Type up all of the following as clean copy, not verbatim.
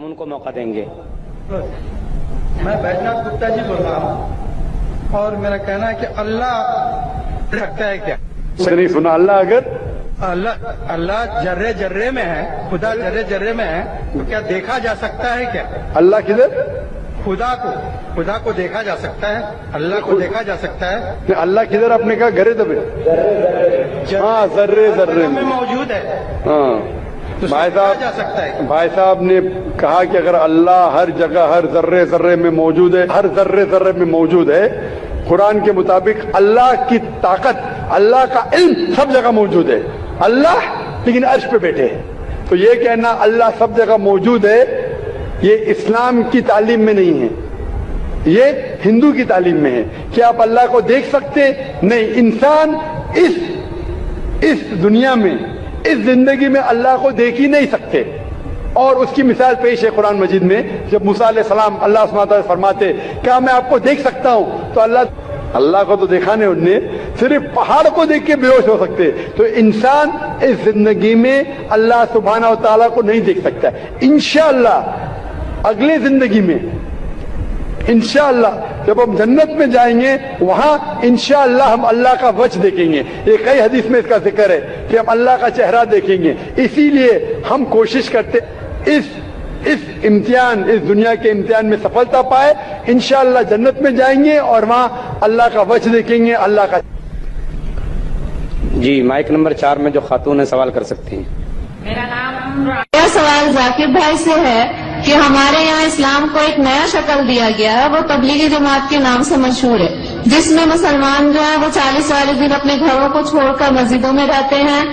ہم ان کو موقع دیں گے. میں بیجناتھ گپتا جی بول رہا ہوں اور میرا کہنا ہے کہ اللہ رکھتا ہے کیا؟ نہیں سنا. اللہ جرے جرے میں ہے، خدا جرے جرے میں ہے تو کیا دیکھا جا سکتا ہے کیا؟ اللہ کدھر؟ خدا کو دیکھا جا سکتا ہے، اللہ کو دیکھا جا سکتا ہے. اللہ کدھر؟ آپ نے کہا گرے دبے. ہاں ذرے میں موجود ہے. ہاں بھائی صاحب نے کہا کہ اگر اللہ ہر جگہ ہر ذرے میں موجود ہے، ہر ذرے میں موجود ہے، قرآن کے مطابق اللہ کی طاقت، اللہ کا علم سب جگہ موجود ہے. اللہ لیکن عرش پہ بیٹھے ہیں. تو یہ کہنا اللہ سب جگہ موجود ہے یہ اسلام کی تعلیم میں نہیں ہے، یہ ہندو کی تعلیم میں ہے. کیا آپ اللہ کو دیکھ سکتے؟ نہیں. انسان اس دنیا میں، اس زندگی میں اللہ کو دیکھ ہی نہیں سکتے. اور اس کی مثال پیش ہے قرآن مجید میں. جب موسیٰ علیہ السلام اللہ سبحانہ وتعالیٰ فرماتے کیا میں آپ کو دیکھ سکتا ہوں، تو اللہ کو تو دیکھا نہیں، انہوں نے صرف پہاڑ کو دیکھ کے بے ہوش ہو سکتے. تو انسان اس زندگی میں اللہ سبحانہ وتعالیٰ کو نہیں دیکھ سکتا. انشاءاللہ اگلے زندگی میں انشاءاللہ جب ہم جنت میں جائیں گے وہاں انشاءاللہ ہم اللہ کا وجہ دیکھیں گے. یہ کئی حدیث میں اس کا ذکر ہے کہ ہم اللہ کا چہرہ دیکھیں گے. اسی لیے ہم کوشش کرتے اس امتحان، اس دنیا کے امتحان میں سفلتا پائے. انشاءاللہ جنت میں جائیں گے اور وہاں اللہ کا وجہ دیکھیں گے. اللہ کا. جی مائک نمبر 4 میں جو خاتون ہے سوال کر سکتی ہیں. میرا سوال ذاکر بھائی سے ہے کہ ہمارے یہاں اسلام کو ایک نیا شکل دیا گیا ہے، وہ تبلیغی جماعت کے نام سے مشہور ہے، جس میں مسلمان جو ہیں وہ 40 والے دن اپنے گھروں کو چھوڑ کر مسجدوں میں رہتے ہیں،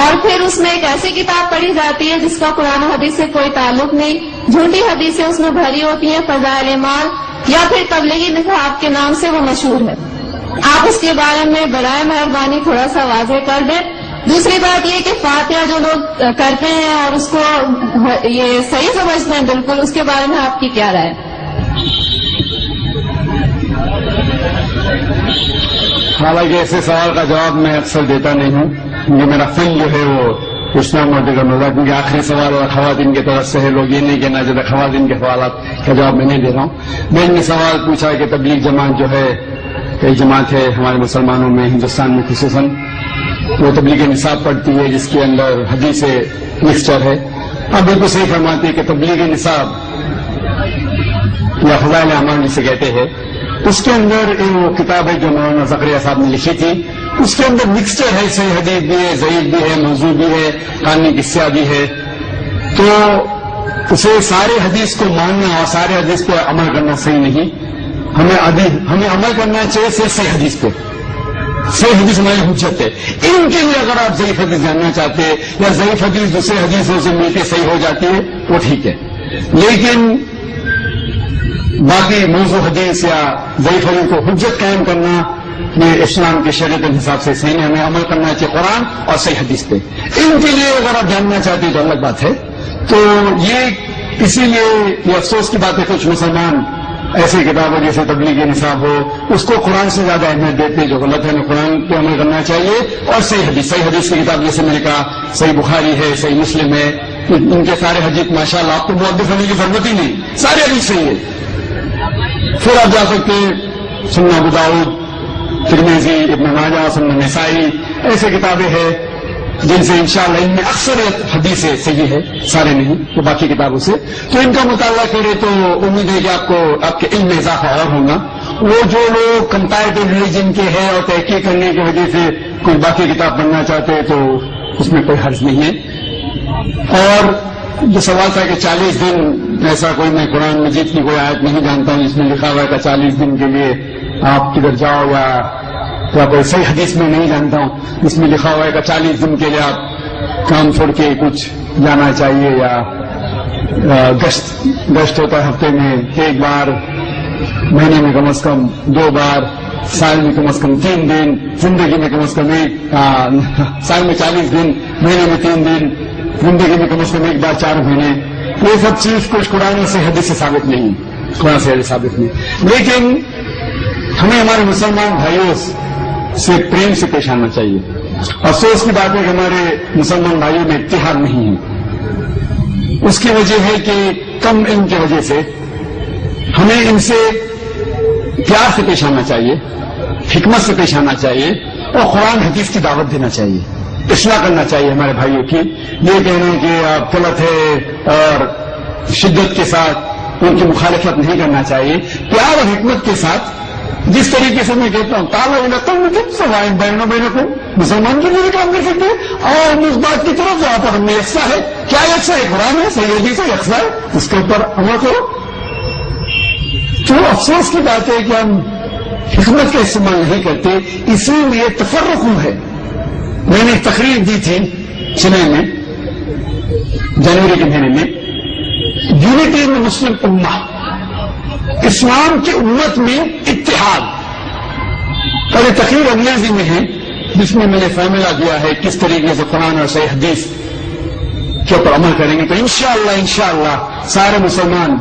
اور پھر اس میں ایک ایسی کتاب پڑھی جاتی ہے جس کا قرآن و حدیث سے کوئی تعلق نہیں، جھوٹی حدیثیں اس میں بھری ہوتی ہیں، فضائل اعمال یا پھر تبلیغی نصاب کے نام سے وہ مشہور ہے. آپ اس کے بارے میں برائے مہربانی تھوڑا سا واضح کر دیں. دوسری بات یہ کہ فاتحہ جو لوگ کرتے ہیں اور اس کو یہ صحیح سمجھتے ہیں بالکل، اس کے بارے میں آپ کی کیا رائے؟ حالانکہ ایسے سوال کا جواب میں اکثر دیتا نہیں ہوں، یہ میرا فن جو ہے وہ پوچھنا موجود کرنا، کیونکہ آخری سوال اور خواتین کی طرف سے ہے. لوگ یہ نہیں کہنا چاہتے خواتین کے سوالات کا جواب میں نہیں دے رہا ہوں. میں نے سوال پوچھا کہ تبلیغ جماعت جو ہے، کئی جماعت ہے ہمارے مسلمانوں میں، ہندوستان میں خصوصاً، وہ تبلیغ نصاب پڑھتی ہے جس کے اندر حدیث مکسچر ہے. آپ بالکل صحیح فرماتے ہیں کہ تبلیغ نصاب یا فضائل اعمال جسے کہتے ہیں، اس کے اندر وہ کتاب ہے جو مولانا زکریا صاحب نے لکھی تھی، اس کے اندر مکسچر ہے، صحیح حدیث بھی ہے، ضعیف بھی ہے، موضوع بھی ہے، کہانی قصہ بھی ہے. تو اسے سارے حدیث کو ماننا اور سارے حدیث پہ عمل کرنا صحیح نہیں. ہمیں عمل کرنا چاہیے صحیح حدیث پہ. صحیح حدیث ہماری حجت ہے. ان کے لیے اگر آپ ضعیف حدیث جاننا چاہتے ہیں یا ضعیف حدیث دوسرے حدیثوں سے مل کے صحیح ہو جاتی ہے وہ ٹھیک ہے، لیکن باقی موضوع حدیث یا ضعیف حدیث کو حجت قائم کرنا یہ اسلام کے شریعت کے حساب سے صحیح نہیں. ہمیں عمل کرنا چاہیے قرآن اور صحیح حدیث پہ. ان کے لیے اگر آپ جاننا چاہتے ہیں تو الگ بات ہے. تو یہ اسی لیے یہ افسوس کی بات ہے کچھ مسلمان ایسی کتابیں جیسے تبلیغ نصاب ہو اس کو قرآن سے زیادہ اہمیت دیتے ہیں، جو غلط ہے. ہمیں قرآن پہ عمل کرنا چاہیے اور صحیح حدیث کی کتاب جیسے میں نے کہا صحیح بخاری ہے، صحیح مسلم ہے، ان کے سارے حدیث ماشاءاللہ آپ کو مؤدب ہونے کی ضرورت ہی نہیں، سارے حدیث صحیح ہے. پھر آپ جا سکتے ہیں سنن ابو داؤد، ترمذی، ابن ماجہ، سنن نسائی، ایسے کتابیں ہیں جن سے انشاءاللہ ان میں اکثریت حدیثیں صحیح ہے، سارے نہیں تو باقی کتابوں سے. تو ان کا مطالعہ کرے تو امید ہے کہ آپ کے علم میں اضافہ اور ہوگا. وہ جو لوگ کمپیریٹو ریلیجن کے ہیں اور تحقیق کرنے کی وجہ سے کوئی باقی کتاب پڑھنا چاہتے ہیں تو اس میں کوئی حرج نہیں ہے. اور جو سوال تھا کہ 40 دن ایسا کوئی میں قرآن مجید کی کوئی آیت نہیں جانتا ہوں جس میں لکھا ہوا ہے کہ 40 دن کے لیے آپ کدھر جاؤ، یا کوئی صحیح حدیث میں نہیں جانتا ہوں جس میں لکھا ہوا ہے کہ 40 دن کے لیے آپ کام چھوڑ کے کچھ جانا چاہیے، یا گشت ہوتا ہے ہفتے میں 1 بار، مہینے میں کم از کم 2 بار، سال میں کم از کم 3 دن، زندگی میں کم از کم سال میں 40 دن، مہینے میں 3 دن، زندگی میں کم از کم 1 بار 4 مہینے. یہ سب چیز کچھ قرآن سے حدیث سے ثابت نہیں، قرآن سے حدیث ثابت نہیں. لیکن ہمیں ہمارے مسلمان بھائیوں سے پریم سے پیش آنا چاہیے. افسوس کی بات ہے کہ ہمارے مسلمان بھائیوں میں اتحاد نہیں ہے. اس کی وجہ ہے کہ کم علم کی وجہ سے ہمیں ان سے پیار سے پیش آنا چاہیے، حکمت سے پیش آنا چاہیے اور قرآن حدیث کی دعوت دینا چاہیے، اصلاح کرنا چاہیے ہمارے بھائیوں کی. یہ کہنا کہ آپ غلط ہے اور شدت کے ساتھ ان کی مخالفت نہیں کرنا چاہیے. پیار اور حکمت کے ساتھ جس طریقے سے میں کہتا ہوں مسلمان کے لیے کام کر سکتے ہیں اور اس بات کی طرف جہاں پر ہم نے یکساں ہے، کیا یکساں ہے؟ قرآن ہے، صحیح حدیث ہے، یکساں ہے، اس کے اوپر عمل کرو. تو افسوس کی بات ہے کہ ہم حکمت کا استعمال نہیں کرتے، اسی لیے تفرق ہے. میں نے ایک تقریر دی تھی چنئی میں جنوری کے مہینے میں، یونٹی ان مسلم امہ، اسلام کی امت میں اتحاد. اور یہ تقریر انگریزی میں ہے جس میں نے فارمولہ دیا ہے کس طریقے سے قرآن اور صحیح حدیث کے اوپر عمل کریں گے تو انشاءاللہ سارے مسلمان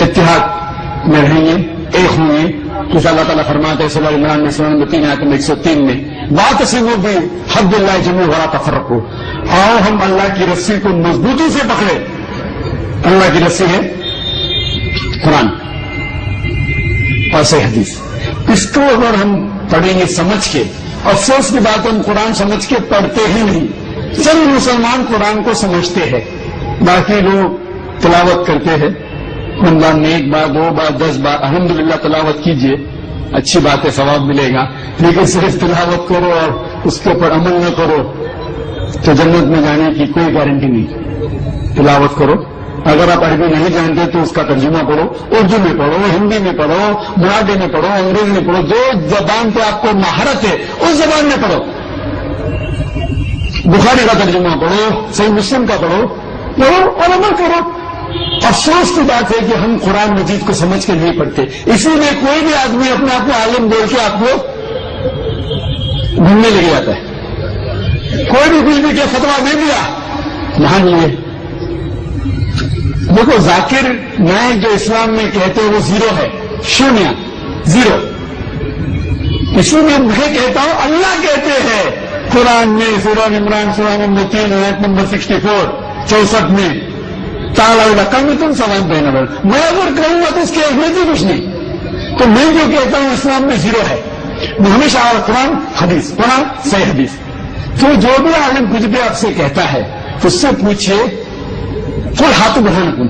اتحاد میں رہیں گے، ایک ہوں گے. جیسے اللہ تعالیٰ فرماتے ہیں سورہ عمران میں سورہ نمبر 3 آیت نمبر 103 میں واعتصموا بحبل اللہ جميعا ولا تفرقوا، آؤ ہم اللہ کی رسی کو مضبوطی سے پکڑے. اللہ کی رسی ہے قرآن اور صحیح حدیث. اس کو اگر ہم پڑھیں گے سمجھ کے، افسوس کی بات ہم قرآن سمجھ کے پڑھتے ہی نہیں. چند مسلمان قرآن کو سمجھتے ہیں، باقی لوگ تلاوت کرتے ہیں. رمضان میں 1 بار 2 بار 10 بار الحمدللہ تلاوت کیجئے، اچھی بات ہے، ثواب ملے گا. لیکن صرف تلاوت کرو اور اس کے اوپر عمل نہ کرو تو جنت میں جانے کی کوئی گارنٹی نہیں. تلاوت کرو، اگر آپ عربی نہیں جانتے تو اس کا ترجمہ پڑھو، اردو میں پڑھو، ہندی میں پڑھو، مراٹھی میں پڑھو، انگریزی میں پڑھو، جو زبان پہ آپ کو مہارت ہے اس زبان میں پڑھو. بخاری کا ترجمہ پڑھو، صحیح مسلم کا پڑھو اور عمل کرو. افسوس کی بات ہے کہ ہم قرآن مجید کو سمجھ کے نہیں پڑھتے، اسی لیے کوئی بھی آدمی اپنے آپ کو عالم بول کے آپ کو گھومنے لے جاتا ہے. کوئی بھی کچھ بھی کیا فتویٰ دے دیا مان لیے. دیکھو ذاکر نائک جو اسلام میں کہتے ہیں وہ 0 ہے، شونیہ 0. اسی میں میں کہتا ہوں اللہ کہتے ہیں قرآن میں سورہ عمران سورہ نمبر 3 آیت نمبر 64 میں تعالیٰ کم تم سوائن بینر. میں اگر کہوں گا تو اس کی اہمیت ہی کچھ نہیں. تو میں جو کہتا ہوں اسلام میں 0 ہے. میں ہمیشہ قرآن حدیث، قرآن صحیح حدیث. تو جو بھی عالم کچھ بھی آپ سے کہتا ہے تو اس سے پوچھئے کوئی ہاتھ بڑھانا کن،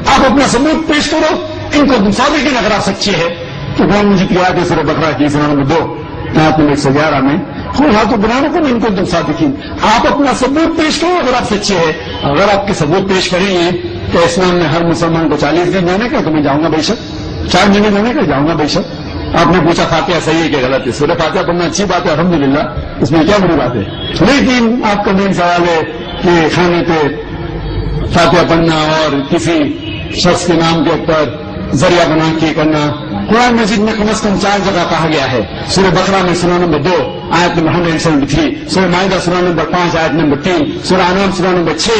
آپ اپنا ثبوت پیش کرو. ان کو تم صادقین اگر آپ سچے ہے تو قرآن مجھے کی آیت ہے سورہ بقرہ کی سورہ نمبر 2 آیت نمبر 111 میں کوئی ہاتھ بڑھانا کن ان کو تم صادقین. آپ اپنا ثبوت پیش کرو اگر آپ سچے ہیں. اگر آپ کے ثبوت پیش کریں گے کہ اسلام میں ہر مسلمان کو 40 دن جانے کا تو میں جاؤں گا بے شک، 4 مہینے جانے کا جاؤں گا بے شک. آپ نے پوچھا فاتحہ صحیح ہے کہ غلط ہے؟ سورہ فاتحہ پڑھنا اچھی بات ہے الحمدللہ، اس میں کیا بری بات ہے. لیکن آپ کا مین سوال ہے کہ کھانے پہ فاتحہ پڑھنا اور کسی شخص کے نام کے اوپر ذریعہ بنا کے کرنا. قرآن مجید میں کم از کم 4 جگہ کہا گیا ہے. سورہ بقرہ میں سورہ نمبر 2 آیت نمبر 173، سورہ مائدہ سورہ نمبر 5 آیت نمبر 3، سورہ انعام سورہ نمبر 6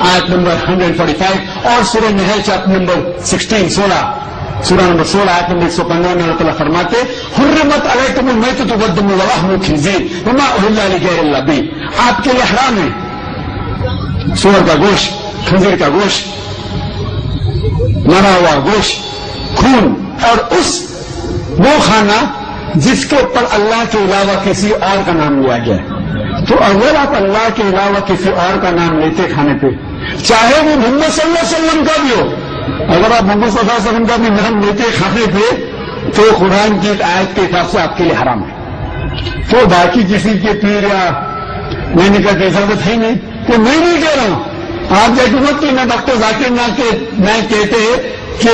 آیت نمبر 145 اور سورہ نحل چیپٹر نمبر 16 سورہ نمبر 16 آیت نمبر 115 میں اللہ تعالیٰ فرماتے حرمت علیکم المیتۃ والدم ولحم الخنزیر وما اہل لغیر اللہ بہ. آپ کے لیے حرام ہے سور کا گوشت، خنزیر کا گوشت، مرا ہوا گوشت، خون اور وہ کھانا جس کے اوپر اللہ کے علاوہ کسی اور کا نام لیا گیا. تو اگر آپ اللہ کے علاوہ کسی اور کا نام لیتے کھانے پہ، چاہے وہ محمد صلی اللہ علیہ وسلم کا بھی ہو، اگر آپ محمد صلی اللہ علیہ وسلم کا بھی نام لیتے کھانے پہ تو قرآن کی آیت کے حساب سے آپ کے لیے حرام ہے. تو باقی کسی کے پیر یا میں نے کہا کہ اجازت ہے نہیں کہ میں نہیں کہہ رہا ہوں. آپ جیسے مت کہ میں ڈاکٹر ذاکر نائک کہتے کہ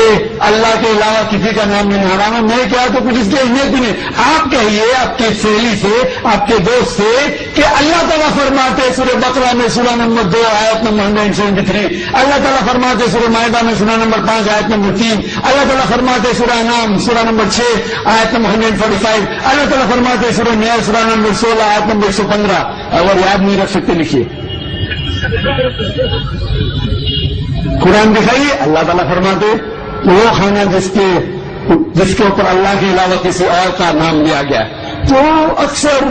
اللہ کے علاوہ کسی کا نام نہیں حرام ہے. میں کیا تو کچھ اس کی اہمیت بھی نہیں. آپ کہیے آپ کے سہیلی سے، آپ کے دوست سے کہ اللہ تعالیٰ فرماتے سورہ بقرہ میں سورہ نمبر 2 آیت نمبر 173، اللہ تعالیٰ فرماتے سورہ مائدہ میں سورہ نمبر 5 آیت نمبر 3، اللہ تعالیٰ فرماتے سورہ انعام سورہ نمبر 6 آیت نمبر 145، اللہ تعالیٰ فرماتے سورہ نحل سورہ نمبر 16 آیت نمبر 115. اگر یاد نہیں رکھ سکتے لکھیے. قرآن دکھائیے. اللہ تعالیٰ فرماتے وہ کھانا جس کے اوپر اللہ کے علاوہ کسی اور کا نام لیا گیا. تو اکثر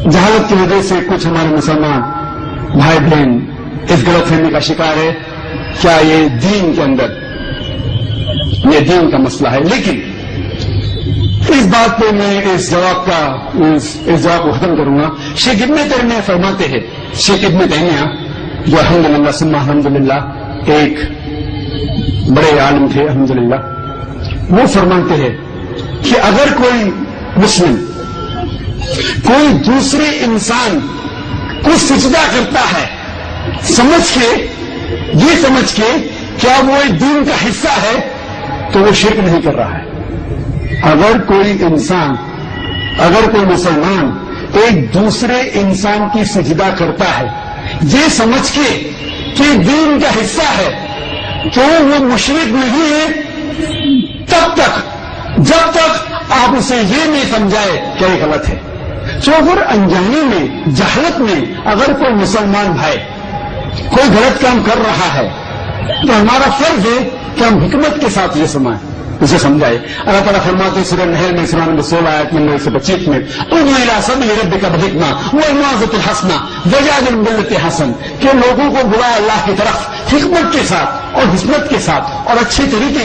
جہالت کی وجہ سے کچھ ہمارے مسلمان بھائی بہن اس غلط فہمی کا شکار ہے کیا یہ دین کے اندر یہ دین کا مسئلہ ہے؟ لیکن اس بات پہ میں اس جواب کو ختم کروں گا. شیخ ابن تیمیہ فرماتے ہیں، شیخ ابن تیمیہ جو الحمدللہ ثم الحمدللہ ایک بڑے عالم تھے الحمدللہ، وہ فرماتے ہیں کہ اگر کوئی مسلم کوئی دوسرے انسان کو سجدہ کرتا ہے سمجھ کے کیا وہ ایک دین کا حصہ ہے تو وہ شرک نہیں کر رہا ہے. اگر کوئی مسلمان ایک دوسرے انسان کی سجدہ کرتا ہے یہ سمجھ کے کہ دین کا حصہ ہے تو وہ مشرک نہیں ہے جب تک آپ اسے یہ نہیں سمجھائے کہ یہ غلط ہے. تو اگر انجانی میں جہالت میں اگر کوئی مسلمان بھائی کوئی غلط کام کر رہا ہے تو ہمارا فرض ہے کہ ہم حکمت کے ساتھ یہ اسے سمجھائے. اللہ تعالیٰ فرماتے ہیں سورہ نحل میں 16 آیت نمبر 125 میں ادعو الی سبیل ربک بالحکمہ والموعظۃ الحسنہ وجادلہم باللتی ہی احسن، کہ لوگوں کو بلا اللہ کی طرف حکمت کے ساتھ اور حکمت کے ساتھ اور اچھے طریقے